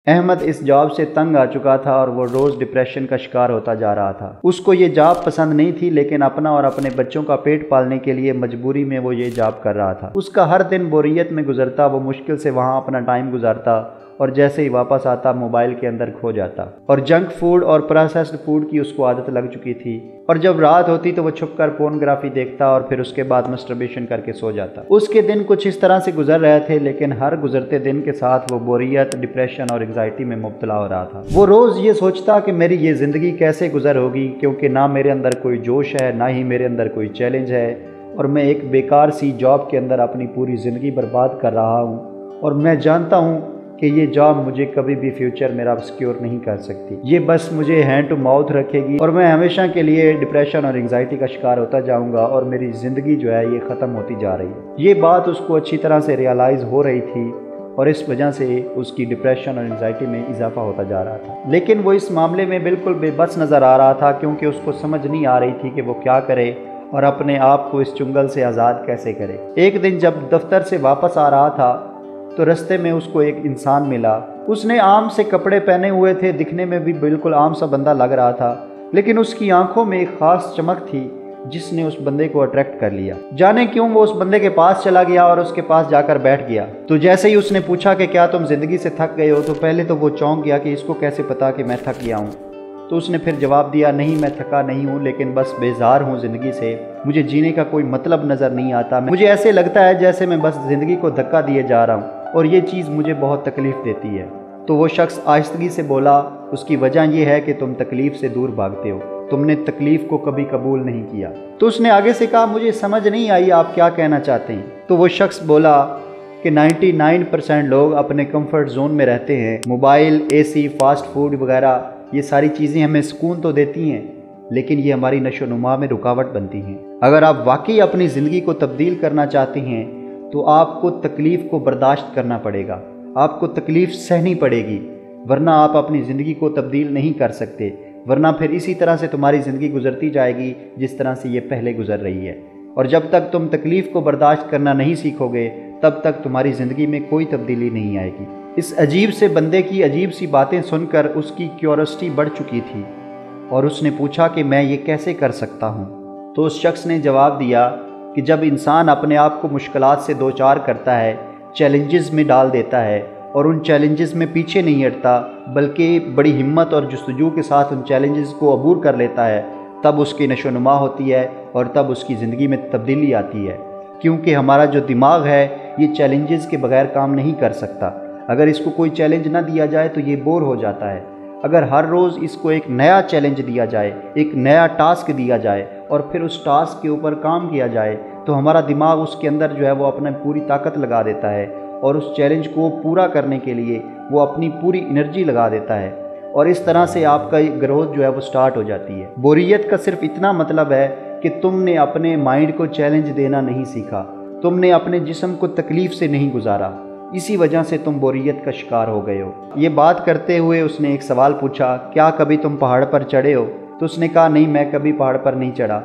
احمد اس job سے تنگ آ چکا تھا اور وہ روز ڈپریشن کا شکار ہوتا جا رہا تھا۔ اس کو یہ جاب پسند نہیں تھی، لیکن اپنا اور اپنے بچوں کا پیٹ پالنے کے لیے مجبوری میں وہ یہ جاب کر رہا تھا۔ اس کا ہر دن بوریت میں گزرتا، وہ مشکل سے وہاں اپنا ٹائم گزارتا اور جیسے ہی واپس آتا موبائل کے اندر کھو جاتا، اور جنک فوڈ اور پروسیسڈ فوڈ کی اس کو عادت لگ چکی تھی، اور جب رات ہوتی تو وہ چھپ کر پورنوگرافی دیکھتا اور پھر اس کے بعد مسٹربیشن کر کے سو جاتا۔ اس کے دن کچھ اس طرح سے گزر رہے تھے، لیکن ہر گزرتے دن کے ساتھ وہ بوریت، ڈپریشن اور انگزائٹی میں مبتلا ہو رہا تھا۔ وہ روز یہ سوچتا کہ میری یہ زندگی کیسے گزر ہوگی، کیونکہ نہ میرے اندر کوئی جوش ہے، نہ ہی میرے اندر کوئی چیلنج ہے، اور میں ایک بیکار سی جاب کے اندر اپنی پوری زندگی برباد کر رہا ہوں، اور میں جانتا ہوں کہ یہ جاب مجھے کبھی بھی فیوچر میرا سیکیور نہیں کر سکتی، یہ بس مجھے ہینڈ ٹو ماؤتھ رکھے گی، اور میں ہمیشہ کے لیے ڈپریشن اور انگزائٹی کا شکار ہوتا جاؤں گا، اور میری زندگی جو ہے یہ ختم ہوتی جا رہی ہے۔ یہ بات اس کو اچھی طرح سے ریئلائز ہو رہی تھی، اور اس وجہ سے اس کی ڈپریشن اور انگزائٹی میں اضافہ ہوتا جا رہا تھا۔ لیکن وہ اس معاملے میں بالکل بے بس نظر آ رہا تھا، کیونکہ اس کو سمجھ نہیں آ رہی تھی کہ وہ کیا کرے اور اپنے آپ کو اس چنگل سے آزاد کیسے کرے۔ ایک دن جب دفتر سے واپس آ رہا تھا تو رستے میں اس کو ایک انسان ملا۔ اس نے عام سے کپڑے پہنے ہوئے تھے، دکھنے میں بھی بالکل عام سا بندہ لگ رہا تھا، لیکن اس کی آنکھوں میں ایک خاص چمک تھی جس نے اس بندے کو اٹریکٹ کر لیا۔ جانے کیوں وہ اس بندے کے پاس چلا گیا اور اس کے پاس جا کر بیٹھ گیا۔ تو جیسے ہی اس نے پوچھا کہ کیا تم زندگی سے تھک گئے ہو، تو پہلے تو وہ چونک گیا کہ اس کو کیسے پتا کہ میں تھک گیا ہوں۔ تو اس نے پھر جواب دیا، نہیں میں تھکا نہیں ہوں، لیکن بس بیزار ہوں زندگی سے، مجھے جینے کا کوئی مطلب نظر نہیں آتا، مجھے ایسے لگتا ہے جیسے میں بس زندگی کو دھکا دیے جا رہا ہوں، اور یہ چیز مجھے بہت تکلیف دیتی ہے۔ تو وہ شخص آہستگی سے بولا، اس کی وجہ یہ ہے کہ تم تکلیف سے دور بھاگتے ہو، تم نے تکلیف کو کبھی قبول نہیں کیا۔ تو اس نے آگے سے کہا، مجھے سمجھ نہیں آئی آپ کیا کہنا چاہتے ہیں۔ تو وہ شخص بولا کہ 99% لوگ اپنے کمفرٹ زون میں رہتے ہیں، موبائل، اے سی، فاسٹ فوڈ وغیرہ، یہ ساری چیزیں ہمیں سکون تو دیتی ہیں، لیکن یہ ہماری نشو و نما میں رکاوٹ بنتی ہیں۔ اگر آپ واقعی اپنی زندگی کو تبدیل کرنا چاہتے ہیں تو آپ کو تکلیف کو برداشت کرنا پڑے گا، آپ کو تکلیف سہنی پڑے گی، ورنہ آپ اپنی زندگی کو تبدیل نہیں کر سکتے، ورنہ پھر اسی طرح سے تمہاری زندگی گزرتی جائے گی جس طرح سے یہ پہلے گزر رہی ہے، اور جب تک تم تکلیف کو برداشت کرنا نہیں سیکھو گے تب تک تمہاری زندگی میں کوئی تبدیلی نہیں آئے گی۔ اس عجیب سے بندے کی عجیب سی باتیں سن کر اس کی کیوریوسٹی بڑھ چکی تھی، اور اس نے پوچھا کہ میں یہ کیسے کر سکتا ہوں۔ تو اس شخص نے جواب دیا کہ جب انسان اپنے آپ کو مشکلات سے دوچار کرتا ہے، چیلنجز میں ڈال دیتا ہے، اور ان چیلنجز میں پیچھے نہیں ہٹتا بلکہ بڑی ہمت اور جستجو کے ساتھ ان چیلنجز کو عبور کر لیتا ہے، تب اس کی نشو و نما ہوتی ہے، اور تب اس کی زندگی میں تبدیلی آتی ہے، کیونکہ ہمارا جو دماغ ہے یہ چیلنجز کے بغیر کام نہیں کر سکتا۔ اگر اس کو کوئی چیلنج نہ دیا جائے تو یہ بور ہو جاتا ہے۔ اگر ہر روز اس کو ایک نیا چیلنج دیا جائے، ایک نیا ٹاسک دیا جائے، اور پھر اس ٹاسک کے اوپر کام کیا جائے، تو ہمارا دماغ اس کے اندر جو ہے وہ اپنا پوری طاقت لگا دیتا ہے، اور اس چیلنج کو پورا کرنے کے لیے وہ اپنی پوری انرجی لگا دیتا ہے، اور اس طرح سے آپ کا گروتھ جو ہے وہ سٹارٹ ہو جاتی ہے۔ بوریت کا صرف اتنا مطلب ہے کہ تم نے اپنے مائنڈ کو چیلنج دینا نہیں سیکھا، تم نے اپنے جسم کو تکلیف سے نہیں گزارا، اسی وجہ سے تم بوریت کا شکار ہو گئے ہو۔ یہ بات کرتے ہوئے اس نے ایک سوال پوچھا، کیا کبھی تم پہاڑ پر چڑھے ہو؟ تو اس نے کہا، نہیں میں کبھی پہاڑ پر نہیں چڑھا۔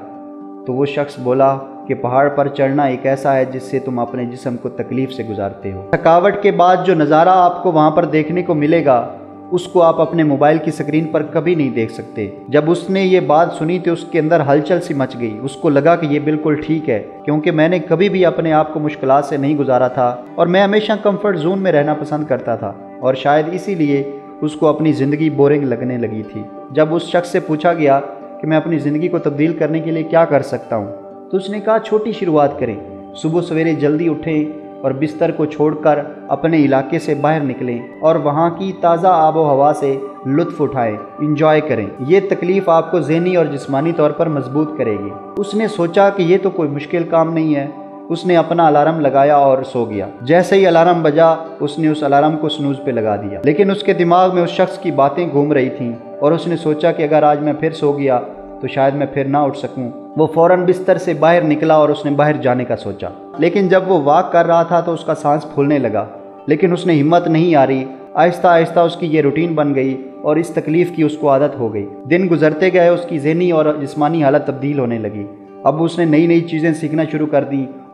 تو وہ شخص بولا کہ پہاڑ پر چڑھنا ایک ایسا ہے جس سے تم اپنے جسم کو تکلیف سے گزارتے ہو۔ تھکاوٹ کے بعد جو نظارہ آپ کو وہاں پر دیکھنے کو ملے گا، اس کو آپ اپنے موبائل کی سکرین پر کبھی نہیں دیکھ سکتے۔ جب اس نے یہ بات سنی تو اس کے اندر ہلچل سی مچ گئی، اس کو لگا کہ یہ بالکل ٹھیک ہے، کیونکہ میں نے کبھی بھی اپنے آپ کو مشکلات سے نہیں گزارا تھا، اور میں ہمیشہ کمفرٹ زون میں رہنا پسند کرتا تھا، اور شاید اسی لیے اس کو اپنی زندگی بورنگ لگنے لگی تھی۔ جب اس شخص سے پوچھا گیا کہ میں اپنی زندگی کو تبدیل کرنے کے لیے کیا کر سکتا ہوں، تو اس نے کہا، چھوٹی شروعات کریں، صبح سویرے جلدی اٹھیں اور بستر کو چھوڑ کر اپنے علاقے سے باہر نکلیں اور وہاں کی تازہ آب و ہوا سے لطف اٹھائیں، انجوائے کریں۔ یہ تکلیف آپ کو ذہنی اور جسمانی طور پر مضبوط کرے گی۔ اس نے سوچا کہ یہ تو کوئی مشکل کام نہیں ہے۔ اس نے اپنا الارم لگایا اور سو گیا۔ جیسے ہی الارم بجا اس نے اس الارم کو سنوز پہ لگا دیا، لیکن اس کے دماغ میں اس شخص کی باتیں گھوم رہی تھیں، اور اس نے سوچا کہ اگر آج میں پھر سو گیا تو شاید میں پھر نہ اٹھ سکوں۔ وہ فوراً بستر سے باہر نکلا اور اس نے باہر جانے کا سوچا، لیکن جب وہ واک کر رہا تھا تو اس کا سانس پھولنے لگا، لیکن اس نے ہمت نہیں آ رہی۔ آہستہ آہستہ اس کی یہ روٹین بن گئی اور اس تکلیف کی اس کو عادت ہو گئی۔ دن گزرتے گئے، اس کی ذہنی اور جسمانی حالت تبدیل ہونے لگی۔ اب اس نے نئی نئی چیزیں سیکھنا شروع کر دیں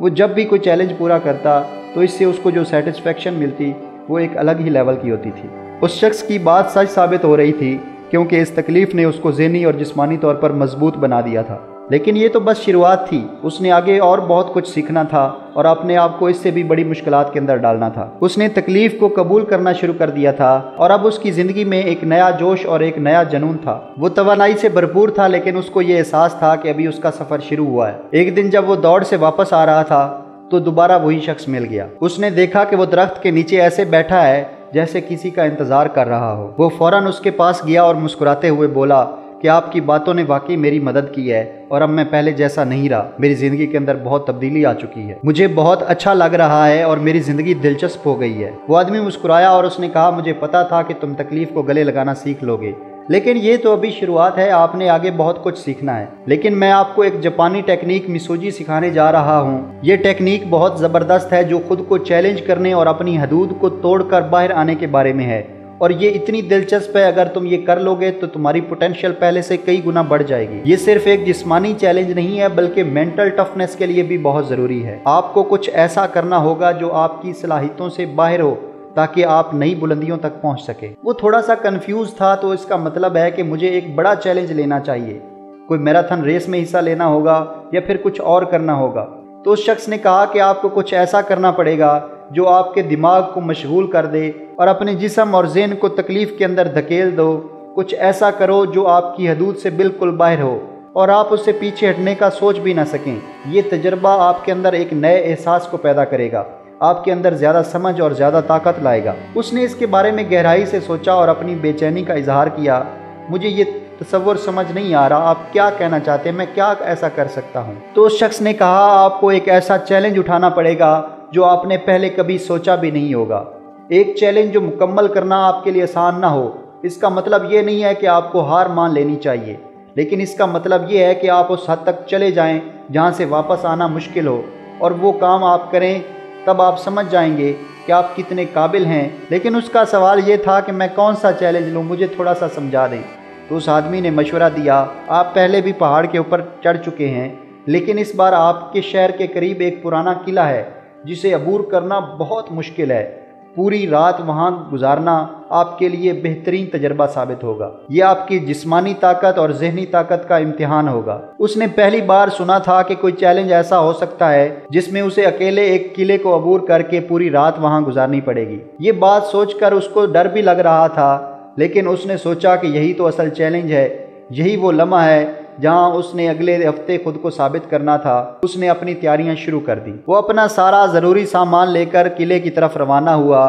وہ جب بھی کوئی چیلنج پورا کرتا تو اس سے اس کو جو سیٹسفیکشن ملتی وہ ایک الگ ہی لیول کی ہوتی تھی۔ اس شخص کی بات سچ ثابت ہو رہی تھی کیونکہ اس تکلیف نے اس کو ذہنی اور جسمانی طور پر مضبوط بنا دیا تھا۔ لیکن یہ تو بس شروعات تھی، اس نے آگے اور بہت کچھ سیکھنا تھا اور اپنے آپ کو اس سے بھی بڑی مشکلات کے اندر ڈالنا تھا۔ اس نے تکلیف کو قبول کرنا شروع کر دیا تھا اور اب اس کی زندگی میں ایک نیا جوش اور ایک نیا جنون تھا۔ وہ توانائی سے بھرپور تھا لیکن اس کو یہ احساس تھا کہ ابھی اس کا سفر شروع ہوا ہے۔ ایک دن جب وہ دوڑ سے واپس آ رہا تھا تو دوبارہ وہی شخص مل گیا۔ اس نے دیکھا کہ وہ درخت کے نیچے ایسے بیٹھا ہے جیسے کسی کا انتظار کر رہا ہو۔ وہ فوراً اس کے پاس گیا اور مسکراتے ہوئے بولا کہ آپ کی باتوں نے واقعی میری مدد کی ہے اور اب میں پہلے جیسا نہیں رہا، میری زندگی کے اندر بہت تبدیلی آ چکی ہے، مجھے بہت اچھا لگ رہا ہے اور میری زندگی دلچسپ ہو گئی ہے۔ وہ آدمی مسکرایا اور اس نے کہا مجھے پتا تھا کہ تم تکلیف کو گلے لگانا سیکھ لو گے، لیکن یہ تو ابھی شروعات ہے، آپ نے آگے بہت کچھ سیکھنا ہے۔ لیکن میں آپ کو ایک جاپانی ٹیکنیک میسوجی سکھانے جا رہا ہوں۔ یہ ٹیکنیک بہت زبردست ہے جو خود کو چیلنج کرنے اور اپنی حدود کو توڑ کر باہر آنے کے بارے میں ہے، اور یہ اتنی دلچسپ ہے اگر تم یہ کر لو گے تو تمہاری پوٹینشیل پہلے سے کئی گنا بڑھ جائے گی۔ یہ صرف ایک جسمانی چیلنج نہیں ہے بلکہ مینٹل ٹفنس کے لیے بھی بہت ضروری ہے۔ آپ کو کچھ ایسا کرنا ہوگا جو آپ کی صلاحیتوں سے باہر ہو تاکہ آپ نئی بلندیوں تک پہنچ سکیں۔ وہ تھوڑا سا کنفیوز تھا، تو اس کا مطلب ہے کہ مجھے ایک بڑا چیلنج لینا چاہیے، کوئی میراتھن ریس میں حصہ لینا ہوگا یا پھر کچھ اور کرنا ہوگا۔ تو اس شخص نے کہا کہ آپ کو کچھ ایسا کرنا پڑے گا جو آپ کے دماغ کو مشغول کر دے اور اپنے جسم اور ذہن کو تکلیف کے اندر دھکیل دو۔ کچھ ایسا کرو جو آپ کی حدود سے بالکل باہر ہو اور آپ اس سے پیچھے ہٹنے کا سوچ بھی نہ سکیں۔ یہ تجربہ آپ کے اندر ایک نئے احساس کو پیدا کرے گا، آپ کے اندر زیادہ سمجھ اور زیادہ طاقت لائے گا۔ اس نے اس کے بارے میں گہرائی سے سوچا اور اپنی بے چینی کا اظہار کیا۔ مجھے یہ تصور سمجھ نہیں آ رہا، آپ کیا کہنا چاہتے ہیں، میں کیا ایسا کر سکتا ہوں؟ تو اس شخص نے کہا آپ کو ایک ایسا چیلنج اٹھانا پڑے گا جو آپ نے پہلے کبھی سوچا بھی نہیں ہوگا، ایک چیلنج جو مکمل کرنا آپ کے لیے آسان نہ ہو۔ اس کا مطلب یہ نہیں ہے کہ آپ کو ہار مان لینی چاہیے، لیکن اس کا مطلب یہ ہے کہ آپ اس حد تک چلے جائیں جہاں سے واپس آنا مشکل ہو، اور وہ کام آپ کریں، تب آپ سمجھ جائیں گے کہ آپ کتنے قابل ہیں۔ لیکن اس کا سوال یہ تھا کہ میں کون سا چیلنج لوں، مجھے تھوڑا سا سمجھا دیں۔ تو اس آدمی نے مشورہ دیا آپ پہلے بھی پہاڑ کے اوپر چڑھ چکے ہیں، لیکن اس بار آپ کے شہر کے قریب ایک پرانا قلعہ ہے جسے عبور کرنا بہت مشکل ہے۔ پوری رات وہاں گزارنا آپ کے لیے بہترین تجربہ ثابت ہوگا، یہ آپ کی جسمانی طاقت اور ذہنی طاقت کا امتحان ہوگا۔ اس نے پہلی بار سنا تھا کہ کوئی چیلنج ایسا ہو سکتا ہے جس میں اسے اکیلے ایک قلعے کو عبور کر کے پوری رات وہاں گزارنی پڑے گی۔ یہ بات سوچ کر اس کو ڈر بھی لگ رہا تھا، لیکن اس نے سوچا کہ یہی تو اصل چیلنج ہے، یہی وہ لمحہ ہے جہاں اس نے اگلے ہفتے خود کو ثابت کرنا تھا۔ اس نے اپنی تیاریاں شروع کر دی۔ وہ اپنا سارا ضروری سامان لے کر قلعے کی طرف روانہ ہوا۔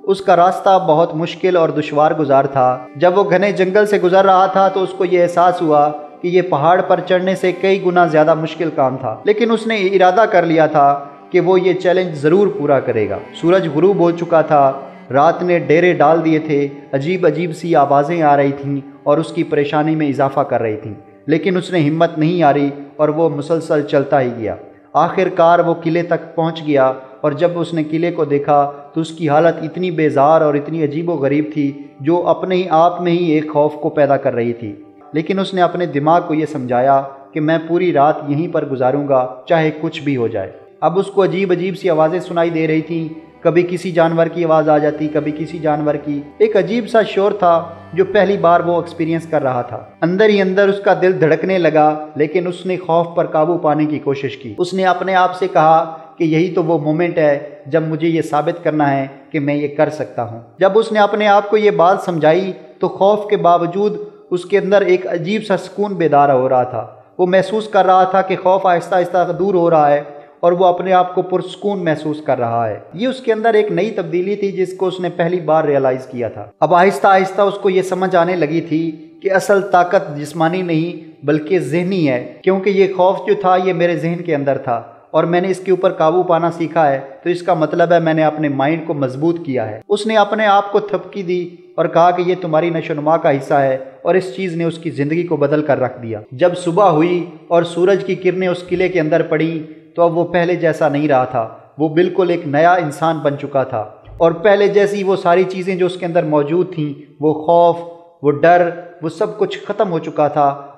اس کا راستہ بہت مشکل اور دشوار گزار تھا۔ جب وہ گھنے جنگل سے گزر رہا تھا تو اس کو یہ احساس ہوا کہ یہ پہاڑ پر چڑھنے سے کئی گنا زیادہ مشکل کام تھا، لیکن اس نے ارادہ کر لیا تھا کہ وہ یہ چیلنج ضرور پورا کرے گا۔ سورج غروب ہو چکا تھا، رات نے ڈیرے ڈال دیے تھے، عجیب عجیب سی آوازیں آ رہی تھیں اور اس کی پریشانی میں اضافہ کر رہی تھیں، لیکن اس نے ہمت نہیں ہاری اور وہ مسلسل چلتا ہی گیا۔ آخر کار وہ قلعے تک پہنچ گیا، اور جب اس نے قلعے کو دیکھا تو اس کی حالت اتنی بیزار اور اتنی عجیب و غریب تھی جو اپنے ہی آپ میں ہی ایک خوف کو پیدا کر رہی تھی۔ لیکن اس نے اپنے دماغ کو یہ سمجھایا کہ میں پوری رات یہیں پر گزاروں گا چاہے کچھ بھی ہو جائے۔ اب اس کو عجیب عجیب سی آوازیں سنائی دے رہی تھیں، کبھی کسی جانور کی آواز آ جاتی، کبھی کسی جانور کی۔ ایک عجیب سا شور تھا جو پہلی بار وہ ایکسپیرینس کر رہا تھا۔ اندر ہی اندر اس کا دل دھڑکنے لگا، لیکن اس نے خوف پر قابو پانے کی کوشش کی۔ اس نے اپنے آپ سے کہا کہ یہی تو وہ مومنٹ ہے جب مجھے یہ ثابت کرنا ہے کہ میں یہ کر سکتا ہوں۔ جب اس نے اپنے آپ کو یہ بات سمجھائی تو خوف کے باوجود اس کے اندر ایک عجیب سا سکون بیدار ہو رہا تھا۔ وہ محسوس کر رہا تھا کہ خوف آہستہ آہستہ دور ہو رہا ہے اور وہ اپنے آپ کو پرسکون محسوس کر رہا ہے۔ یہ اس کے اندر ایک نئی تبدیلی تھی جس کو اس نے پہلی بار ریئلائز کیا تھا۔ اب آہستہ آہستہ اس کو یہ سمجھ آنے لگی تھی کہ اصل طاقت جسمانی نہیں بلکہ ذہنی ہے، کیونکہ یہ خوف جو تھا یہ میرے ذہن کے اندر تھا اور میں نے اس کے اوپر قابو پانا سیکھا ہے، تو اس کا مطلب ہے میں نے اپنے مائنڈ کو مضبوط کیا ہے۔ اس نے اپنے آپ کو تھپکی دی اور کہا کہ یہ تمہاری نشو و نما کا حصہ ہے، اور اس چیز نے اس کی زندگی کو بدل کر رکھ دیا۔ جب صبح ہوئی اور سورج کی کرنیں اس قلعے کے اندر پڑیں تو اب وہ پہلے جیسا نہیں رہا تھا، وہ بالکل ایک نیا انسان بن چکا تھا، اور پہلے جیسی وہ ساری چیزیں جو اس کے اندر موجود تھیں، وہ خوف، وہ ڈر، وہ سب کچھ ختم ہو چکا تھا،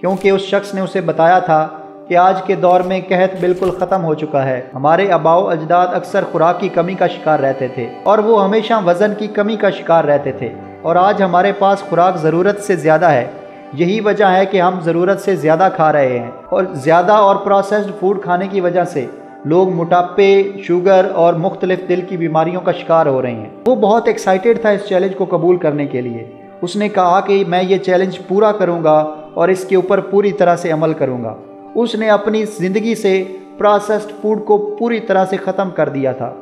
کیونکہ اس شخص نے اسے بتایا تھا کہ آج کے دور میں قحط بالکل ختم ہو چکا ہے۔ ہمارے آباء و اجداد اکثر خوراک کی کمی کا شکار رہتے تھے اور وہ ہمیشہ وزن کی کمی کا شکار رہتے تھے، اور آج ہمارے پاس خوراک ضرورت سے زیادہ ہے۔ یہی وجہ ہے کہ ہم ضرورت سے زیادہ کھا رہے ہیں، اور زیادہ اور پروسیسڈ فوڈ کھانے کی وجہ سے لوگ موٹاپے، شوگر اور مختلف دل کی بیماریوں کا شکار ہو رہے ہیں۔ وہ بہت ایکسائٹیڈ تھا اس چیلنج کو قبول کرنے کے لیے۔ اس نے کہا کہ میں یہ چیلنج پورا کروں گا اور اس کے اوپر پوری طرح سے عمل کروں گا۔ اس نے اپنی زندگی سے پروسیسڈ فوڈ کو پوری طرح سے ختم کر دیا تھا۔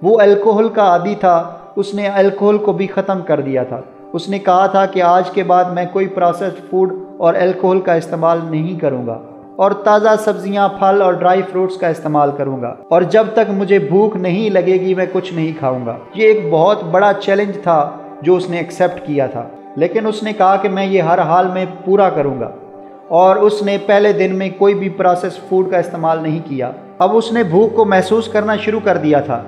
وہ الکوہل کا عادی تھا، اس نے الکوہل کو بھی ختم کر دیا تھا۔ اس نے کہا تھا کہ آج کے بعد میں کوئی پروسیسڈ فوڈ اور الکوہل کا استعمال نہیں کروں گا، اور تازہ سبزیاں، پھل اور ڈرائی فروٹس کا استعمال کروں گا، اور جب تک مجھے بھوک نہیں لگے گی میں کچھ نہیں کھاؤں گا۔ یہ ایک بہت بڑا چیلنج تھا جو اس نے ایکسیپٹ کیا تھا، لیکن اس نے کہا کہ میں یہ ہر حال میں پورا کروں گا، اور اس نے پہلے دن میں کوئی بھی پروسیسڈ فوڈ کا استعمال نہیں کیا۔ اب اس نے بھوک کو محسوس کرنا شروع کر دیا تھا،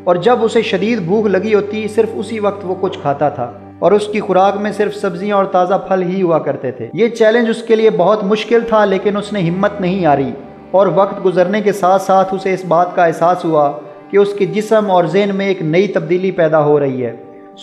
اور جب اسے شدید بھوک لگی ہوتی صرف اسی وقت وہ کچھ کھاتا تھا، اور اس کی خوراک میں صرف سبزیاں اور تازہ پھل ہی ہوا کرتے تھے۔ یہ چیلنج اس کے لیے بہت مشکل تھا، لیکن اس نے ہمت نہیں ہاری، اور وقت گزرنے کے ساتھ ساتھ اسے اس بات کا احساس ہوا کہ اس کے جسم اور ذہن میں ایک نئی تبدیلی پیدا ہو رہی ہے،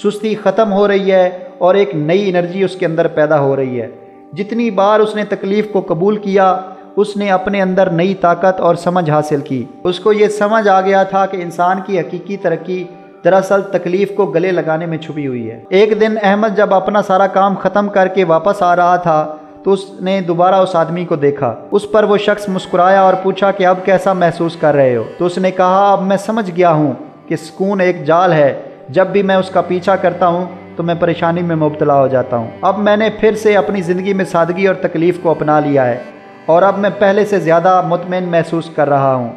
سستی ختم ہو رہی ہے اور ایک نئی انرجی اس کے اندر پیدا ہو رہی ہے۔ جتنی بار اس نے تکلیف کو قبول کیا، اس نے اپنے اندر نئی طاقت اور سمجھ حاصل کی۔ اس کو یہ سمجھ آ گیا تھا کہ انسان کی حقیقی ترقی دراصل تکلیف کو گلے لگانے میں چھپی ہوئی ہے۔ ایک دن احمد جب اپنا سارا کام ختم کر کے واپس آ رہا تھا تو اس نے دوبارہ اس آدمی کو دیکھا۔ اس پر وہ شخص مسکرایا اور پوچھا کہ اب کیسا محسوس کر رہے ہو؟ تو اس نے کہا اب میں سمجھ گیا ہوں کہ سکون ایک جال ہے، جب بھی میں اس کا پیچھا کرتا ہوں تو میں پریشانی میں مبتلا ہو جاتا ہوں۔ اب میں نے پھر سے اپنی زندگی میں سادگی اور تکلیف کو اپنا لیا ہے، اور اب میں پہلے سے زیادہ مطمئن محسوس کر رہا ہوں۔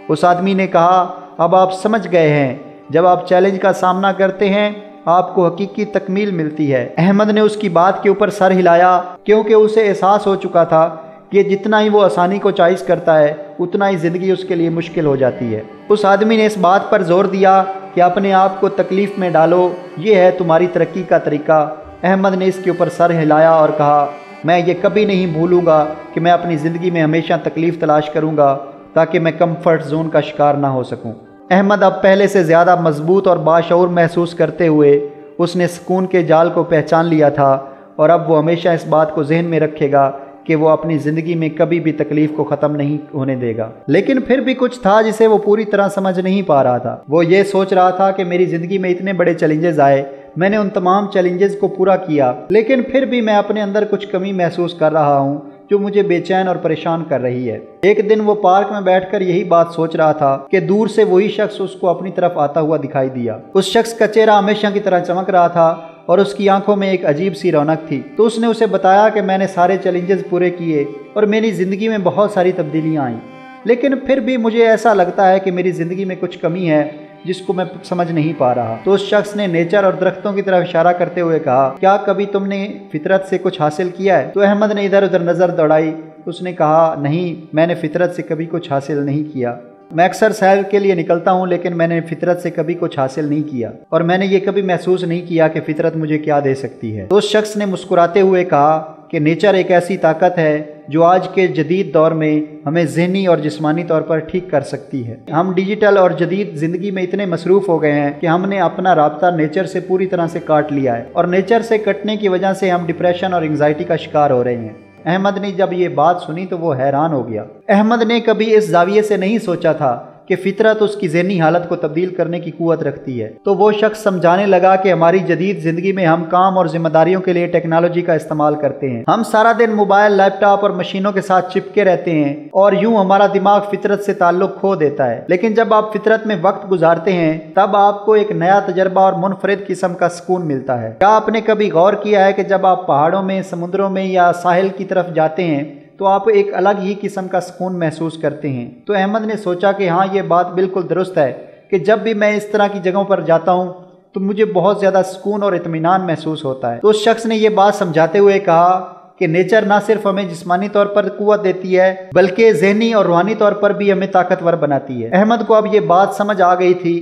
اس آدمی نے کہا اب آپ سمجھ گئے ہیں، جب آپ چیلنج کا سامنا کرتے ہیں آپ کو حقیقی تکمیل ملتی ہے۔ احمد نے اس کی بات کے اوپر سر ہلایا، کیونکہ اسے احساس ہو چکا تھا کہ جتنا ہی وہ آسانی کو چوائس کرتا ہے اتنا ہی زندگی اس کے لیے مشکل ہو جاتی ہے۔ اس آدمی نے اس بات پر زور دیا کہ اپنے آپ کو تکلیف میں ڈالو، یہ ہے تمہاری ترقی کا طریقہ۔ احمد نے اس کے اوپر سر ہلایا اور کہا میں یہ کبھی نہیں بھولوں گا کہ میں اپنی زندگی میں ہمیشہ تکلیف تلاش کروں گا تاکہ میں کمفرٹ زون کا شکار نہ ہو سکوں۔ احمد اب پہلے سے زیادہ مضبوط اور باشعور محسوس کرتے ہوئے اس نے سکون کے جال کو پہچان لیا تھا، اور اب وہ ہمیشہ اس بات کو ذہن میں رکھے گا کہ وہ اپنی زندگی میں کبھی بھی تکلیف کو ختم نہیں ہونے دے گا۔ لیکن پھر بھی کچھ تھا جسے وہ پوری طرح سمجھ نہیں پا رہا تھا۔ وہ یہ سوچ رہا تھا کہ میری زندگی میں اتنے بڑے چیلنجز آئے، میں نے ان تمام چیلنجز کو پورا کیا، لیکن پھر بھی میں اپنے اندر کچھ کمی محسوس کر رہا ہوں جو مجھے بے چین اور پریشان کر رہی ہے۔ ایک دن وہ پارک میں بیٹھ کر یہی بات سوچ رہا تھا کہ دور سے وہی شخص اس کو اپنی طرف آتا ہوا دکھائی دیا۔ اس شخص کا چہرہ ہمیشہ کی طرح چمک رہا تھا اور اس کی آنکھوں میں ایک عجیب سی رونق تھی۔ تو اس نے اسے بتایا کہ میں نے سارے چیلنجز پورے کیے اور میری زندگی میں بہت ساری تبدیلیاں آئیں، لیکن پھر بھی مجھے ایسا لگتا ہے کہ میری زندگی میں کچھ کمی ہے جس کو میں سمجھ نہیں پا رہا۔ تو اس شخص نے نیچر اور درختوں کی طرف اشارہ کرتے ہوئے کہا کیا کبھی تم نے فطرت سے کچھ حاصل کیا ہے؟ تو احمد نے ادھر ادھر نظر دوڑائی۔ اس نے کہا نہیں، میں نے فطرت سے کبھی کچھ حاصل نہیں کیا۔ میں اکثر سیر کے لیے نکلتا ہوں لیکن میں نے فطرت سے کبھی کچھ حاصل نہیں کیا، اور میں نے یہ کبھی محسوس نہیں کیا کہ فطرت مجھے کیا دے سکتی ہے۔ تو اس شخص نے مسکراتے ہوئے کہا کہ نیچر ایک ایسی طاقت ہے جو آج کے جدید دور میں ہمیں ذہنی اور جسمانی طور پر ٹھیک کر سکتی ہے۔ ہم ڈیجیٹل اور جدید زندگی میں اتنے مصروف ہو گئے ہیں کہ ہم نے اپنا رابطہ نیچر سے پوری طرح سے کاٹ لیا ہے، اور نیچر سے کٹنے کی وجہ سے ہم ڈپریشن اور انگزائٹی کا شکار ہو رہے ہیں۔ احمد نے جب یہ بات سنی تو وہ حیران ہو گیا۔ احمد نے کبھی اس زاویے سے نہیں سوچا تھا کہ فطرت اس کی ذہنی حالت کو تبدیل کرنے کی قوت رکھتی ہے۔ تو وہ شخص سمجھانے لگا کہ ہماری جدید زندگی میں ہم کام اور ذمہ داریوں کے لیے ٹیکنالوجی کا استعمال کرتے ہیں۔ ہم سارا دن موبائل، لیپ ٹاپ اور مشینوں کے ساتھ چپکے رہتے ہیں، اور یوں ہمارا دماغ فطرت سے تعلق کھو دیتا ہے۔ لیکن جب آپ فطرت میں وقت گزارتے ہیں تب آپ کو ایک نیا تجربہ اور منفرد قسم کا سکون ملتا ہے۔ کیا آپ نے کبھی غور کیا ہے کہ جب آپ پہاڑوں میں، سمندروں میں یا ساحل کی طرف جاتے ہیں تو آپ ایک الگ ہی قسم کا سکون محسوس کرتے ہیں؟ تو احمد نے سوچا کہ ہاں یہ بات بالکل درست ہے کہ جب بھی میں اس طرح کی جگہوں پر جاتا ہوں تو مجھے بہت زیادہ سکون اور اطمینان محسوس ہوتا ہے۔ تو اس شخص نے یہ بات سمجھاتے ہوئے کہا کہ نیچر نہ صرف ہمیں جسمانی طور پر قوت دیتی ہے بلکہ ذہنی اور روحانی طور پر بھی ہمیں طاقتور بناتی ہے۔ احمد کو اب یہ بات سمجھ آ گئی تھی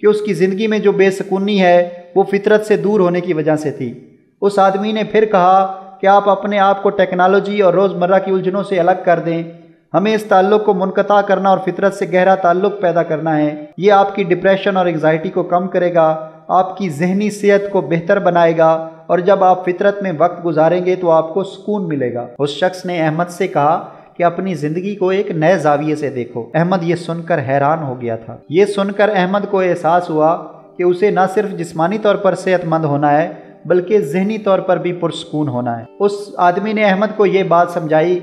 کہ اس کی زندگی میں جو بے سکونی ہے وہ فطرت سے دور ہونے کی وجہ سے تھی۔ اس آدمی نے پھر کہا کہ آپ اپنے آپ کو ٹیکنالوجی اور روزمرہ کی الجھنوں سے الگ کر دیں۔ ہمیں اس تعلق کو منقطع کرنا اور فطرت سے گہرا تعلق پیدا کرنا ہے۔ یہ آپ کی ڈپریشن اور انگزائٹی کو کم کرے گا، آپ کی ذہنی صحت کو بہتر بنائے گا، اور جب آپ فطرت میں وقت گزاریں گے تو آپ کو سکون ملے گا۔ اس شخص نے احمد سے کہا کہ اپنی زندگی کو ایک نئے زاویے سے دیکھو۔ احمد یہ سن کر حیران ہو گیا تھا۔ یہ سن کر احمد کو احساس ہوا کہ اسے نہ صرف جسمانی طور پر صحت مند ہونا ہے بلکہ ذہنی طور پر بھی پرسکون ہونا ہے۔ اس آدمی نے احمد کو یہ بات سمجھائی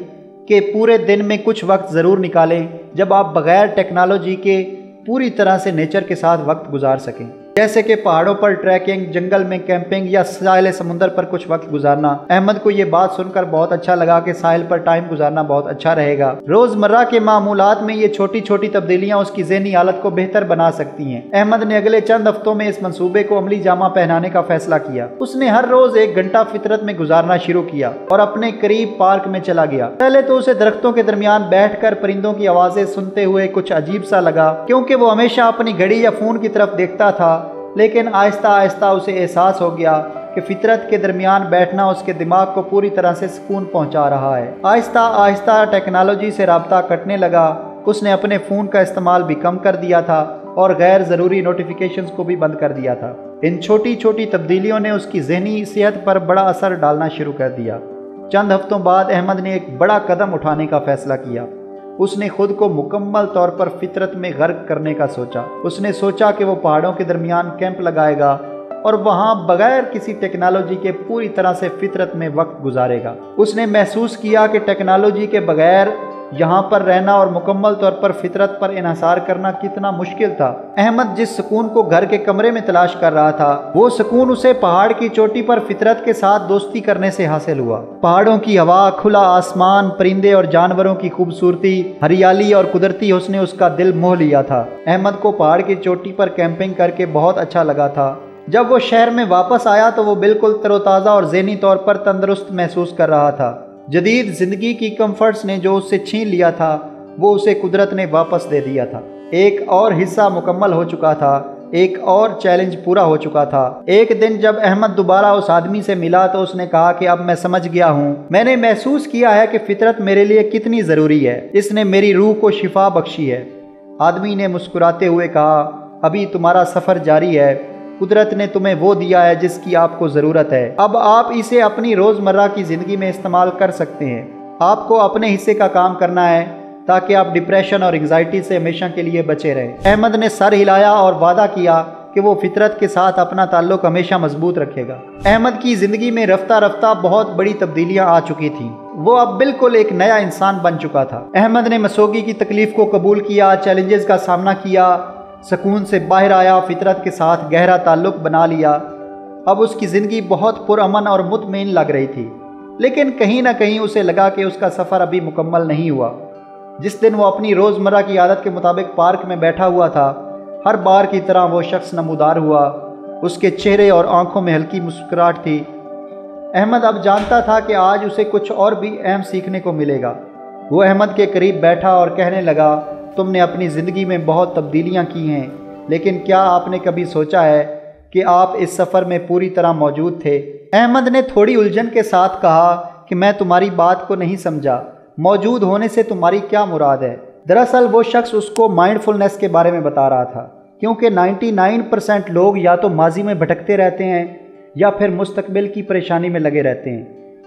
کہ پورے دن میں کچھ وقت ضرور نکالیں جب آپ بغیر ٹیکنالوجی کے پوری طرح سے نیچر کے ساتھ وقت گزار سکیں، جیسے کہ پہاڑوں پر ٹریکنگ، جنگل میں کیمپنگ یا ساحل سمندر پر کچھ وقت گزارنا۔ احمد کو یہ بات سن کر بہت اچھا لگا کہ ساحل پر ٹائم گزارنا بہت اچھا رہے گا۔ روزمرہ کے معمولات میں یہ چھوٹی چھوٹی تبدیلیاں اس کی ذہنی حالت کو بہتر بنا سکتی ہیں۔ احمد نے اگلے چند ہفتوں میں اس منصوبے کو عملی جامہ پہنانے کا فیصلہ کیا۔ اس نے ہر روز 1 گھنٹہ فطرت میں گزارنا شروع کیا اور اپنے قریب پارک میں چلا گیا۔ پہلے تو اسے درختوں کے درمیان بیٹھ کر پرندوں کی آوازیں سنتے ہوئے کچھ عجیب سا لگا، کیونکہ وہ ہمیشہ اپنی گھڑی یا فون کی طرف دیکھتا تھا، لیکن آہستہ آہستہ اسے احساس ہو گیا کہ فطرت کے درمیان بیٹھنا اس کے دماغ کو پوری طرح سے سکون پہنچا رہا ہے۔ آہستہ آہستہ ٹیکنالوجی سے رابطہ کٹنے لگا۔ اس نے اپنے فون کا استعمال بھی کم کر دیا تھا اور غیر ضروری نوٹیفیکیشنز کو بھی بند کر دیا تھا۔ ان چھوٹی چھوٹی تبدیلیوں نے اس کی ذہنی صحت پر بڑا اثر ڈالنا شروع کر دیا۔ چند ہفتوں بعد احمد نے ایک بڑا قدم اٹھانے کا فیصلہ کیا۔ اس نے خود کو مکمل طور پر فطرت میں غرق کرنے کا سوچا۔ اس نے سوچا کہ وہ پہاڑوں کے درمیان کیمپ لگائے گا اور وہاں بغیر کسی ٹیکنالوجی کے پوری طرح سے فطرت میں وقت گزارے گا۔ اس نے محسوس کیا کہ ٹیکنالوجی کے بغیر یہاں پر رہنا اور مکمل طور پر فطرت پر انحصار کرنا کتنا مشکل تھا۔ احمد جس سکون کو گھر کے کمرے میں تلاش کر رہا تھا، وہ سکون اسے پہاڑ کی چوٹی پر فطرت کے ساتھ دوستی کرنے سے حاصل ہوا۔ پہاڑوں کی ہوا، کھلا آسمان، پرندے اور جانوروں کی خوبصورتی، ہریالی اور قدرتی حسن نے اس کا دل موہ لیا تھا۔ احمد کو پہاڑ کی چوٹی پر کیمپنگ کر کے بہت اچھا لگا تھا۔ جب وہ شہر میں واپس آیا تو وہ بالکل تر و تازہ اور ذہنی طور پر تندرست محسوس کر رہا تھا۔ جدید زندگی کی کمفرٹس نے جو اس سے چھین لیا تھا وہ اسے قدرت نے واپس دے دیا تھا۔ ایک اور حصہ مکمل ہو چکا تھا، ایک اور چیلنج پورا ہو چکا تھا۔ ایک دن جب احمد دوبارہ اس آدمی سے ملا تو اس نے کہا کہ اب میں سمجھ گیا ہوں، میں نے محسوس کیا ہے کہ فطرت میرے لیے کتنی ضروری ہے، اس نے میری روح کو شفا بخشی ہے۔ آدمی نے مسکراتے ہوئے کہا، ابھی تمہارا سفر جاری ہے، قدرت نے تمہیں وہ دیا ہے جس کی آپ کو ضرورت ہے، اب آپ اسے اپنی روزمرہ کی زندگی میں استعمال کر سکتے ہیں۔ آپ کو اپنے حصے کا کام کرنا ہے تاکہ آپ ڈپریشن اور انگزائٹی سے ہمیشہ کے لیے بچے رہیں۔ احمد نے سر ہلایا اور وعدہ کیا کہ وہ فطرت کے ساتھ اپنا تعلق ہمیشہ مضبوط رکھے گا۔ احمد کی زندگی میں رفتہ رفتہ بہت بڑی تبدیلیاں آ چکی تھیں۔ وہ اب بالکل ایک نیا انسان بن چکا تھا۔ احمد نے مسوگی کی تکلیف کو قبول کیا، چیلنجز کا سامنا کیا، سکون سے باہر آیا، فطرت کے ساتھ گہرا تعلق بنا لیا۔ اب اس کی زندگی بہت پرامن اور مطمئن لگ رہی تھی، لیکن کہیں نہ کہیں اسے لگا کہ اس کا سفر ابھی مکمل نہیں ہوا۔ جس دن وہ اپنی روزمرہ کی عادت کے مطابق پارک میں بیٹھا ہوا تھا، ہر بار کی طرح وہ شخص نمودار ہوا۔ اس کے چہرے اور آنکھوں میں ہلکی مسکراہٹ تھی۔ احمد اب جانتا تھا کہ آج اسے کچھ اور بھی اہم سیکھنے کو ملے گا۔ وہ احمد کے قریب بیٹھا اور کہنے لگا، تم نے اپنی زندگی میں بہت تبدیلیاں کی ہیں، لیکن کیا آپ نے کبھی سوچا ہے کہ آپ اس سفر میں پوری طرح موجود تھے؟ احمد نے تھوڑی الجھن کے ساتھ کہا کہ میں تمہاری بات کو نہیں سمجھا، موجود ہونے سے تمہاری کیا مراد ہے؟ دراصل وہ شخص اس کو مائنڈفلنس کے بارے میں بتا رہا تھا، کیونکہ 99% لوگ یا تو ماضی میں بھٹکتے رہتے ہیں یا پھر مستقبل کی پریشانی میں لگے رہتے ہیں۔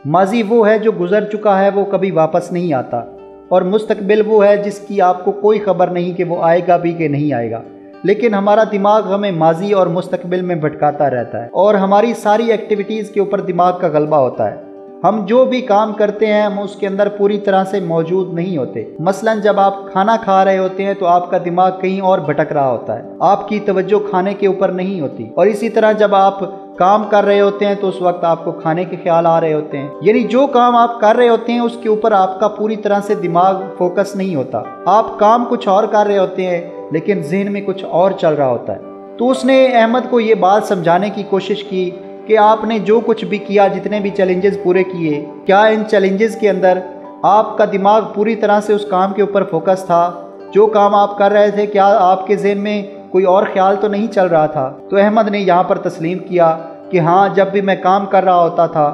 ماضی وہ ہے جو گزر چکا ہے، وہ کبھی واپس نہیں آتا، اور مستقبل وہ ہے جس کی آپ کو کوئی خبر نہیں کہ وہ آئے گا بھی کہ نہیں آئے گا۔ لیکن ہمارا دماغ ہمیں ماضی اور مستقبل میں بھٹکاتا رہتا ہے، اور ہماری ساری ایکٹیویٹیز کے اوپر دماغ کا غلبہ ہوتا ہے۔ ہم جو بھی کام کرتے ہیں ہم اس کے اندر پوری طرح سے موجود نہیں ہوتے۔ مثلا جب آپ کھانا کھا رہے ہوتے ہیں تو آپ کا دماغ کہیں اور بھٹک رہا ہوتا ہے، آپ کی توجہ کھانے کے اوپر نہیں ہوتی، اور اسی طرح جب آپ کام کر رہے ہوتے ہیں تو اس وقت آپ کو کھانے کے خیال آ رہے ہوتے ہیں۔ یعنی جو کام آپ کر رہے ہوتے ہیں اس کے اوپر آپ کا پوری طرح سے دماغ فوکس نہیں ہوتا، آپ کام کچھ اور کر رہے ہوتے ہیں لیکن ذہن میں کچھ اور چل رہا ہوتا ہے۔ تو اس نے احمد کو یہ بات سمجھانے کی کوشش کی کہ آپ نے جو کچھ بھی کیا، جتنے بھی چیلنجز پورے کیے، کیا ان چیلنجز کے اندر آپ کا دماغ پوری طرح سے اس کام کے اوپر فوکس تھا؟ جو کام آپ کر رہے تھے کیا آپ کے ذہن میں کوئی اور خیال تو نہیں چل رہا تھا؟ تو احمد نے یہاں پر تسلیم کیا کہ ہاں، جب بھی میں کام کر رہا ہوتا تھا